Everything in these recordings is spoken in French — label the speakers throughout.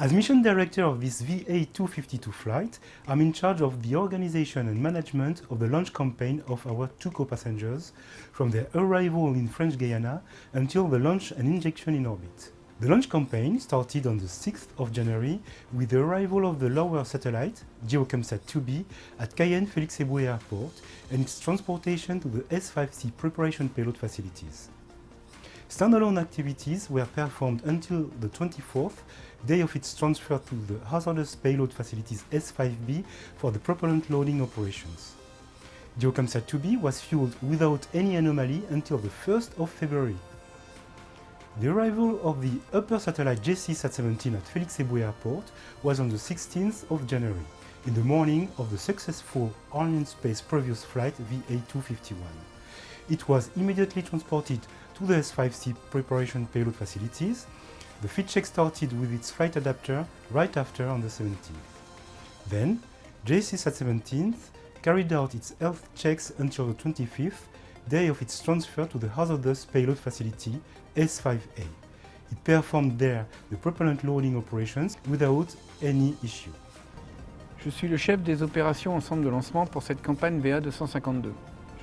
Speaker 1: As mission director of this VA252 flight, I'm in charge of the organization and management of the launch campaign of our two co-passengers from their arrival in French Guiana until the launch and injection in orbit. The launch campaign started on the 6th of January with the arrival of the lower satellite, GeoCumeSat-2B, at Cayenne Félix Éboué Airport and its transportation to the S5C preparation payload facilities. Standalone activities were performed until the 24th, day of its transfer to the hazardous payload facilities S5B for the propellant loading operations. GeoCumeSat-2B was fueled without any anomaly until the 1st of February. The arrival of the upper satellite JC-SAT-17 at Félix Éboué Airport was on the 16th of January, in the morning of the successful Arianespace previous flight VA251. It was immediately transported to the S5C preparation payload facilities. The fit check started with its flight adapter right after on the 17th. Then, JC-SAT-17 carried out its health checks until the 25th, day of its transfer to the hazardous payload facility S5A. It performed there the propellant loading operations without any issue.
Speaker 2: Je suis le chef des opérations ensemble de lancement pour cette campagne VA252.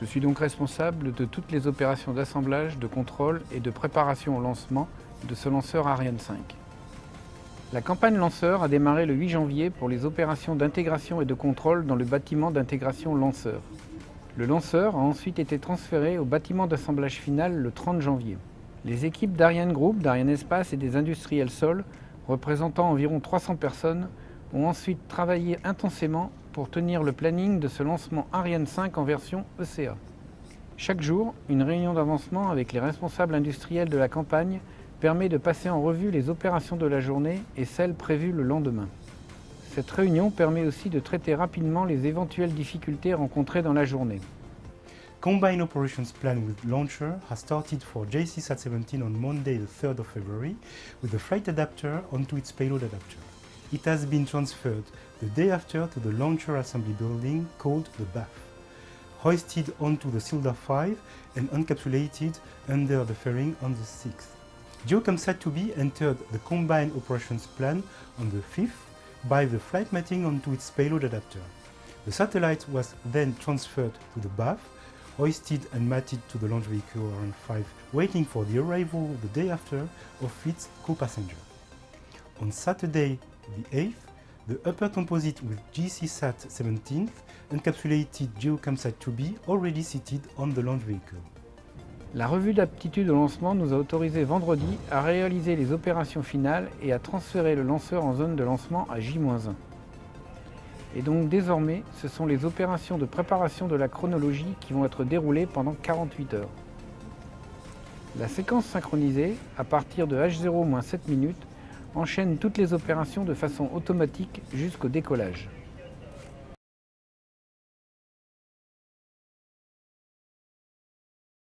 Speaker 2: Je suis donc responsable de toutes les opérations d'assemblage, de contrôle et de préparation au lancement de ce lanceur Ariane 5. La campagne lanceur a démarré le 8 janvier pour les opérations d'intégration et de contrôle dans le bâtiment d'intégration lanceur. Le lanceur a ensuite été transféré au bâtiment d'assemblage final le 30 janvier. Les équipes d'Ariane Group, d'Arianespace et des industriels Sol, représentant environ 300 personnes, ont ensuite travaillé intensément pour tenir le planning de ce lancement Ariane 5 en version ECA. Chaque jour, une réunion d'avancement avec les responsables industriels de la campagne permet de passer en revue les opérations de la journée et celles prévues le lendemain. Cette réunion permet aussi de traiter rapidement les éventuelles difficultés rencontrées dans la journée.
Speaker 1: Combined operations plan with launcher has started for JC-SAT-17 on Monday the 3rd of February with the flight adapter onto its payload adapter. It has been transferred the day after to the launcher assembly building called the BAF, hoisted onto the Silda 5 and encapsulated under the fairing on the 6th. GeoCumeSat-2B entered the combined operations plan on the 5th by the flight mating onto its payload adapter. The satellite was then transferred to the BAF, hoisted and matted to the launch vehicle Ariane 5, waiting for the arrival the day after of its co-passenger. On Saturday the 8th, the upper composite with JC-SAT-17 encapsulated GeoCumeSat-2B already seated on the launch vehicle.
Speaker 2: La revue d'aptitude au lancement nous a autorisé vendredi à réaliser les opérations finales et à transférer le lanceur en zone de lancement à J-1. Et donc désormais, ce sont les opérations de préparation de la chronologie qui vont être déroulées pendant 48 heures. La séquence synchronisée, à partir de H0-7 minutes, enchaîne toutes les opérations de façon automatique jusqu'au décollage.